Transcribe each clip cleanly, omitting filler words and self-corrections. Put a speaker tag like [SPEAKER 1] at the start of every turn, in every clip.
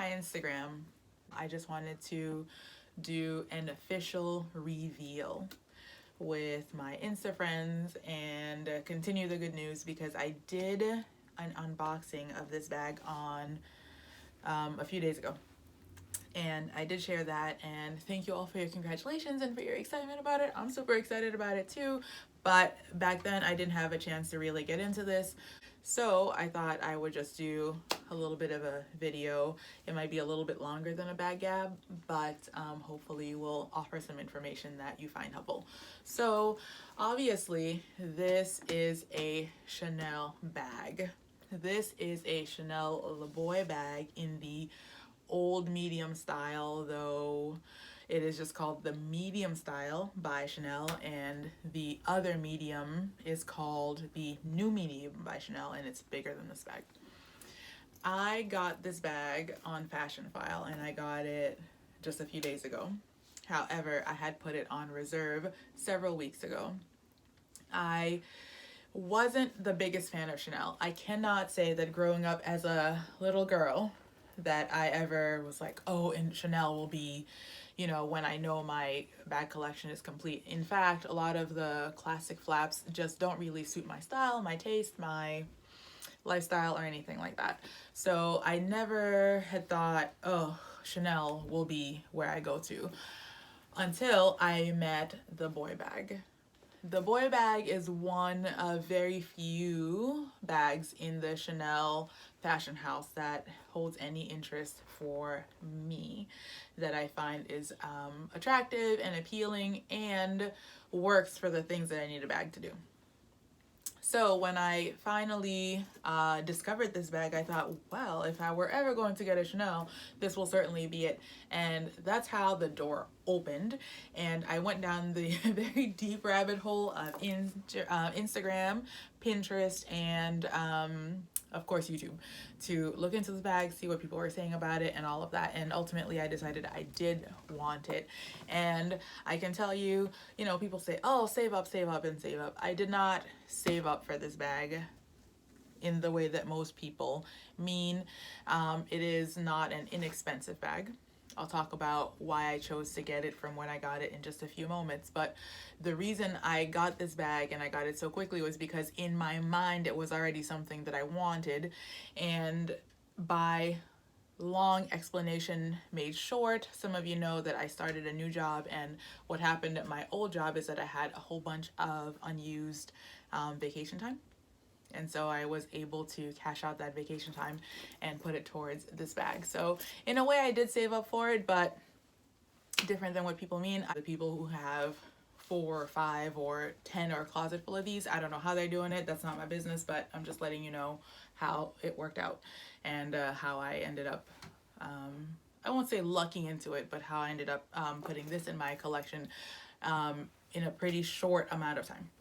[SPEAKER 1] Hi Instagram. I just wanted to do an official reveal with my Insta friends and continue the good news because I did an unboxing of this bag on a few days ago. And I did share that, and thank you all for your congratulations and for your excitement about it. I'm super excited about it too, but back then I didn't have a chance to really get into this. So I thought I would just do a little bit of a video. It might be a little bit longer than a bag gab, but hopefully will offer some information that you find helpful. So obviously this is a Chanel bag. This is a Chanel Le Boy bag in the old medium style, though it is just called the medium style by Chanel, and the other medium is called the new medium by Chanel, and it's bigger than this bag. I got this bag on Fashion File and I got it just a few days ago. However, I had put it on reserve several weeks ago. I wasn't the biggest fan of Chanel. I cannot say that growing up as a little girl that I ever was like, oh, and Chanel will be, when I know my bag collection is complete. In fact, a lot of the classic flaps just don't really suit my style, my taste, my lifestyle, or anything like that. So I never had thought, oh, Chanel will be where I go to until I met the boy bag. The boy bag is one of very few bags in the Chanel fashion house that holds any interest for me, that I find is attractive and appealing and works for the things that I need a bag to do. So when I finally discovered this bag, I thought, well, if I were ever going to get a Chanel, this will certainly be it. And that's how the door opened. And I went down the very deep rabbit hole of Instagram, Pinterest, and of course YouTube, to look into this bag, see what people were saying about it and all of that. And ultimately I decided I did want it. And I can tell you, people say, oh, save up, and save up. I did not save up for this bag in the way that most people mean. It is not an inexpensive bag. I'll talk about why I chose to get it from when I got it in just a few moments. But the reason I got this bag and I got it so quickly was because in my mind it was already something that I wanted. And by long explanation made short, some of you know that I started a new job, and what happened at my old job is that I had a whole bunch of unused vacation time. And so I was able to cash out that vacation time and put it towards this bag. So in a way I did save up for it, but different than what people mean. The people who have 4 or 5 or 10 or a closet full of these, I don't know how they're doing it. That's not my business, but I'm just letting you know how it worked out and how I ended up, I won't say lucking into it, but how I ended up putting this in my collection in a pretty short amount of time.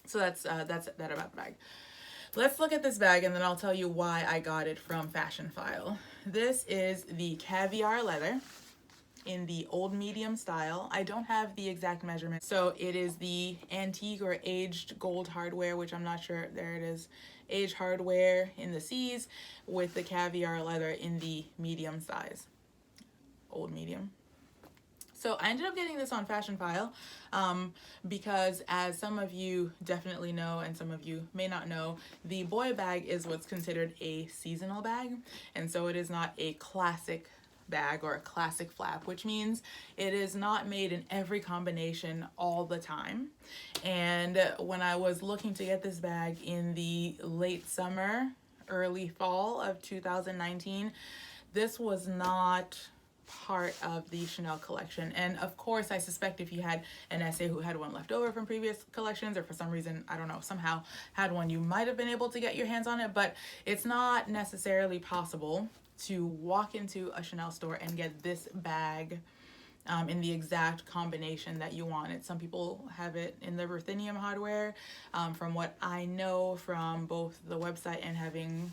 [SPEAKER 1] So that's that about the bag. Let's look at this bag and then I'll tell you why I got it from Fashion File. This is the caviar leather in the old medium style. I don't have the exact measurement. So it is the antique or aged gold hardware, which I'm not sure. There it is. Aged hardware in the C's with the caviar leather in the medium size. Old medium. So I ended up getting this on Fashion File because, as some of you definitely know and some of you may not know, the boy bag is what's considered a seasonal bag. And so it is not a classic bag or a classic flap, which means it is not made in every combination all the time. And when I was looking to get this bag in the late summer, early fall of 2019, this was not part of the Chanel collection. And of course, I suspect if you had an essay who had one left over from previous collections, or for some reason, I don't know, somehow had one, you might have been able to get your hands on it, but it's not necessarily possible to walk into a Chanel store and get this bag in the exact combination that you want it. Some people have it in the ruthenium hardware. From what I know from both the website and having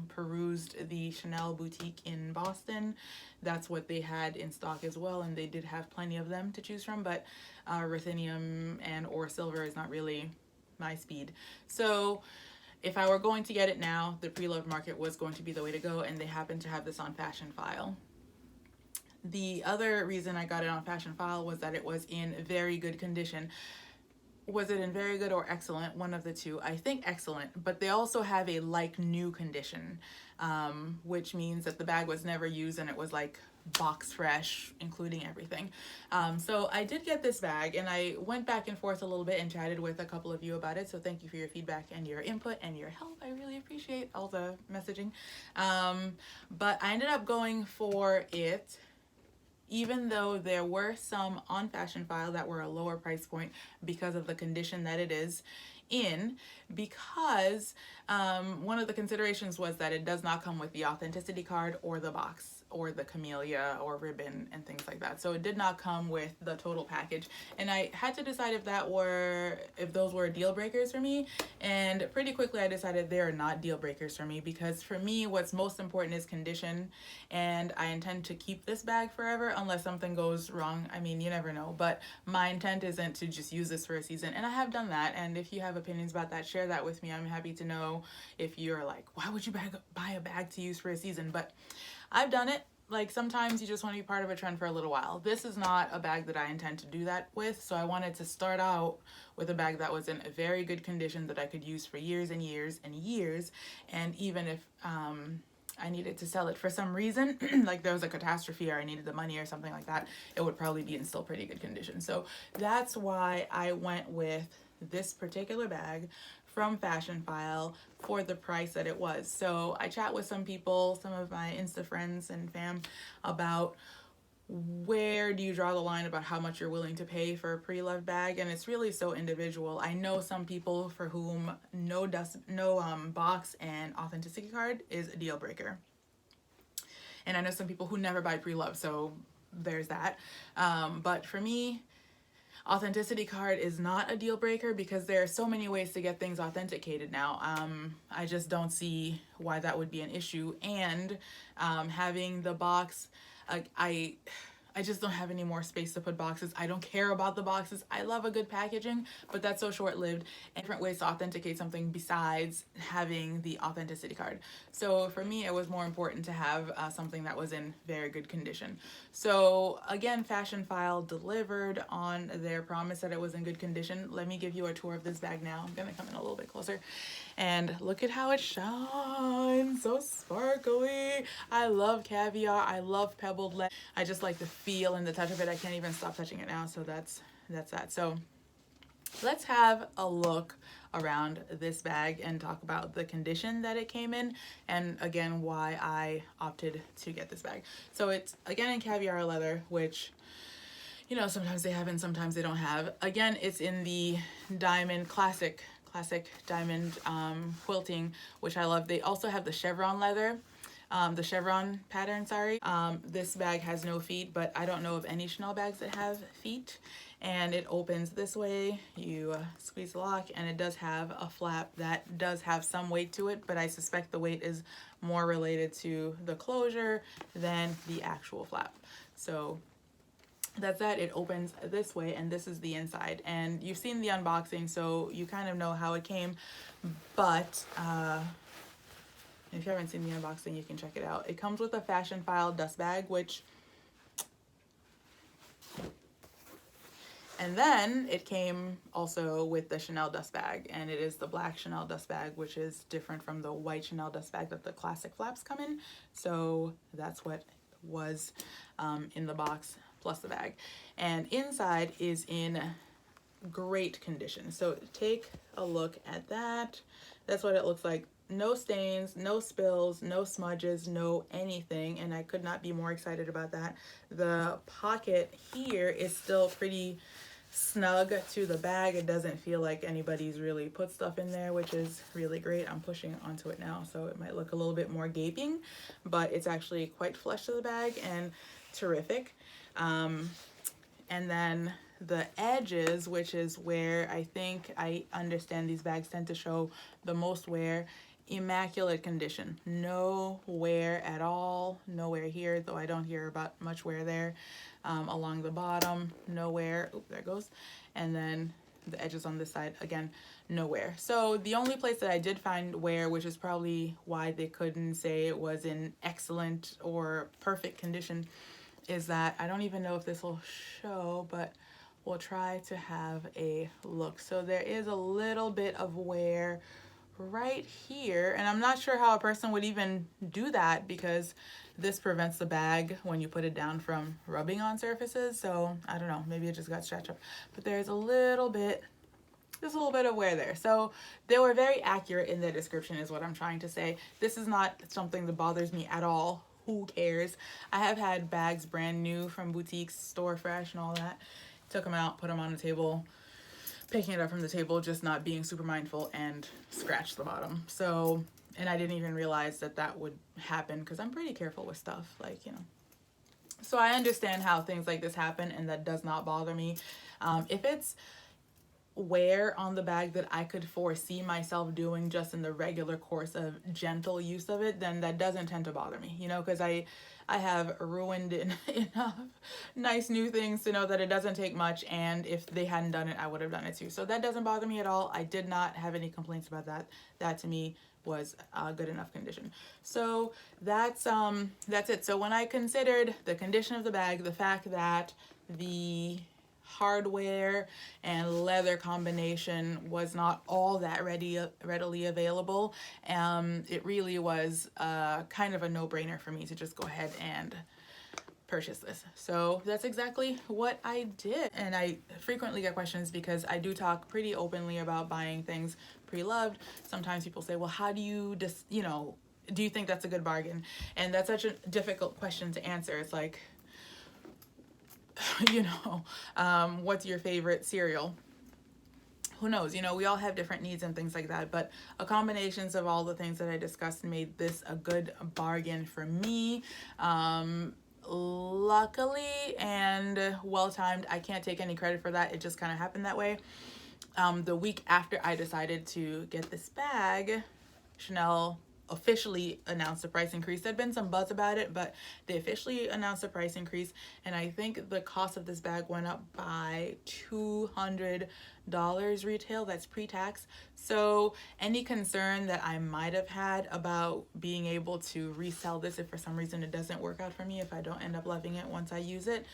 [SPEAKER 1] perused the Chanel boutique in Boston, that's what they had in stock as well, and they did have plenty of them to choose from, but ruthenium and or silver is not really my speed. So if I were going to get it now, the pre-loved market was going to be the way to go, and they happen to have this on Fashion File. The other reason I got it on Fashion File was that it was in very good condition. Was it in very good or excellent? One of the two. I think excellent, but they also have a like new condition, which means that the bag was never used and it was like box fresh, including everything. So I did get this bag, and I went back and forth a little bit and chatted with a couple of you about it. So thank you for your feedback and your input and your help. I really appreciate all the messaging. But I ended up going for it, even though there were some on Fashion File that were a lower price point because of the condition that it is in, because one of the considerations was that it does not come with the authenticity card or the box or the camellia or ribbon and things like that. So it did not come with the total package, and I had to decide if those were deal breakers for me, and pretty quickly I decided they are not deal breakers for me, because for me what's most important is condition, and I intend to keep this bag forever unless something goes wrong. I mean, you never know, but my intent isn't to just use this for a season, and I have done that. And if you have opinions about that, share that with me. I'm happy to know if you're like, why would you buy a bag to use for a season? But I've done it. Like, sometimes you just want to be part of a trend for a little while. This is not a bag that I intend to do that with, so I wanted to start out with a bag that was in a very good condition that I could use for years and years and years. And even if I needed to sell it for some reason, like there was a catastrophe or I needed the money or something like that, it would probably be in still pretty good condition. So that's why I went with this particular bag from Fashion File for the price that it was. So I chat with some people, some of my Insta friends and fam, about where do you draw the line about how much you're willing to pay for a pre-loved bag, and it's really so individual. I know some people for whom no box and authenticity card is a deal breaker, and I know some people who never buy pre-loved, so there's that. But for me, authenticity card is not a deal breaker because there are so many ways to get things authenticated now. I just don't see why that would be an issue. And having the box, I just don't have any more space to put boxes. I don't care about the boxes. I love a good packaging, but that's so short-lived. And different ways to authenticate something besides having the authenticity card. So for me, it was more important to have something that was in very good condition. So again, Fashion File delivered on their promise that it was in good condition. Let me give you a tour of this bag now. I'm gonna come in a little bit closer and look at how it shines, so sparkly. I love caviar, I love pebbled lead. I just like the feel and the touch of it. I can't even stop touching it now, so that's that. So let's have a look around this bag and talk about the condition that it came in, and again why I opted to get this bag. So it's again in caviar leather, which, you know, sometimes they have and sometimes they don't have. Again, it's in the diamond classic diamond quilting, which I love. They also have the chevron leather, the chevron pattern, sorry. This bag has no feet, but I don't know of any Chanel bags that have feet. And it opens this way, you squeeze the lock, and it does have a flap that does have some weight to it, but I suspect the weight is more related to the closure than the actual flap. So that's that. It opens this way, and this is the inside, and you've seen the unboxing, so you kind of know how it came. But if you haven't seen the unboxing, you can check it out. It comes with a Fashion File dust bag, and then it came also with the Chanel dust bag, and it is the black Chanel dust bag, which is different from the white Chanel dust bag that the classic flaps come in. So that's what was in the box plus the bag. And inside is in great condition. So take a look at that. That's what it looks like. No stains, no spills, no smudges, no anything, and I could not be more excited about that. The pocket here is still pretty snug to the bag. It doesn't feel like anybody's really put stuff in there, which is really great. I'm pushing onto it now, so it might look a little bit more gaping, but it's actually quite flush to the bag and terrific. And then the edges, which is where I think I understand these bags tend to show the most wear, immaculate condition, no wear at all, no wear here, though I don't hear about much wear there. Along the bottom, no wear. Oop, there it goes. And then the edges on this side, again, no wear. So the only place that I did find wear, which is probably why they couldn't say it was in excellent or perfect condition, is that I don't even know if this will show, but we'll try to have a look. So there is a little bit of wear right here, and I'm not sure how a person would even do that because this prevents the bag when you put it down from rubbing on surfaces. So I don't know, maybe it just got stretched up, but there's a little bit, just a little bit of wear there. So they were very accurate in their description is what I'm trying to say. This is not something that bothers me at all. Who cares? I have had bags brand new from boutiques, store fresh and all that. Took them out, put them on the table, picking it up from the table, just not being super mindful, and scratched the bottom. So, and I didn't even realize that that would happen because I'm pretty careful with stuff, like, you know. So I understand how things like this happen, and that does not bother me. If it's wear on the bag that I could foresee myself doing just in the regular course of gentle use of it, then that doesn't tend to bother me, you know, because I have ruined enough nice new things to know that it doesn't take much, and if they hadn't done it, I would have done it too. So that doesn't bother me at all. I did not have any complaints about that. That to me was good enough condition. So that's it. So when I considered the condition of the bag, the fact that the hardware and leather combination was not all that readily available, it really was kind of a no-brainer for me to just go ahead and purchase this. So that's exactly what I did. And I frequently get questions because I do talk pretty openly about buying things pre-loved. Sometimes people say, well, how do you just, you know, do you think that's a good bargain? And that's such a difficult question to answer. It's like, you know, what's your favorite cereal? Who knows? You know, we all have different needs and things like that, but a combinations of all the things that I discussed made this a good bargain for me. Luckily and well-timed. I can't take any credit for that. It just kind of happened that way. The week after I decided to get this bag, Chanel officially announced the price increase. There'd been some buzz about it, but they officially announced the price increase, and I think the cost of this bag went up by $200 retail. That's pre-tax. So any concern that I might have had about being able to resell this if for some reason it doesn't work out for me, if I don't end up loving it once I use it,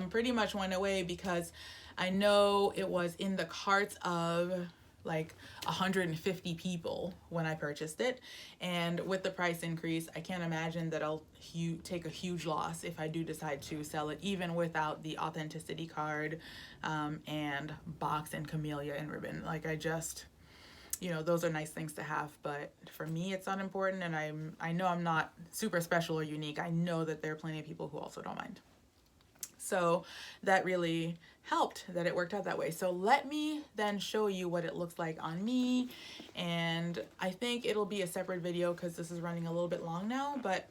[SPEAKER 1] pretty much went away because I know it was in the carts of like 150 people when I purchased it, and with the price increase, I can't imagine that I'll take a huge loss if I do decide to sell it, even without the authenticity card and box and camellia and ribbon. Like, I just, you know, those are nice things to have, but for me it's not important, and I know I'm not super special or unique. I know that there are plenty of people who also don't mind. So that really helped that it worked out that way. So let me then show you what it looks like on me, and I think it'll be a separate video because this is running a little bit long now, but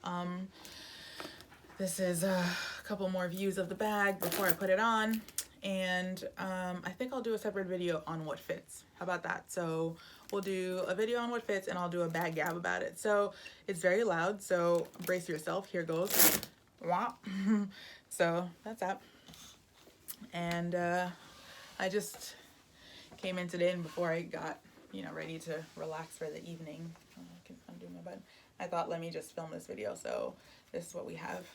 [SPEAKER 1] this is a couple more views of the bag before I put it on, and I think I'll do a separate video on what fits. How about that? So we'll do a video on what fits, and I'll do a bag gab about it. So it's very loud, so brace yourself. Here goes. Wow. So that's that. And I just came in today, and before I got, you know, ready to relax for the evening, I can undo my button, I thought, let me just film this video. So this is what we have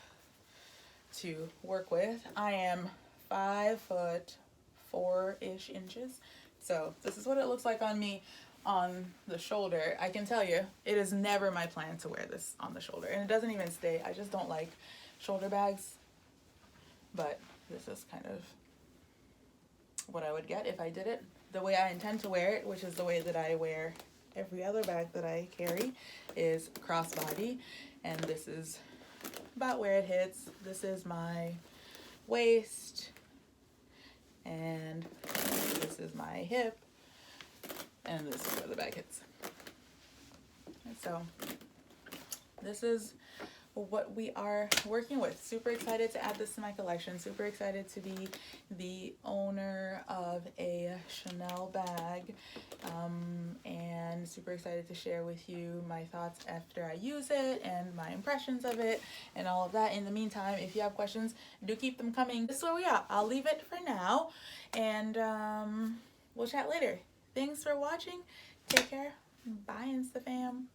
[SPEAKER 1] to work with. I am 5'4" inches. So this is what it looks like on me on the shoulder. I can tell you, it is never my plan to wear this on the shoulder, and it doesn't even stay. I just don't like shoulder bags, but this is kind of what I would get if I did it the way I intend to wear it, which is the way that I wear every other bag that I carry, is crossbody. And this is about where it hits. This is my waist, and this is my hip, and this is where the bag hits. And so this is what we are working with. Super excited to add this to my collection. Super excited to be the owner of a Chanel bag, and super excited to share with you my thoughts after I use it and my impressions of it and all of that. In the meantime, if you have questions, do keep them coming. This is where we are. I'll leave it for now, and we'll chat later. Thanks for watching. Take care. Bye, Insta fam.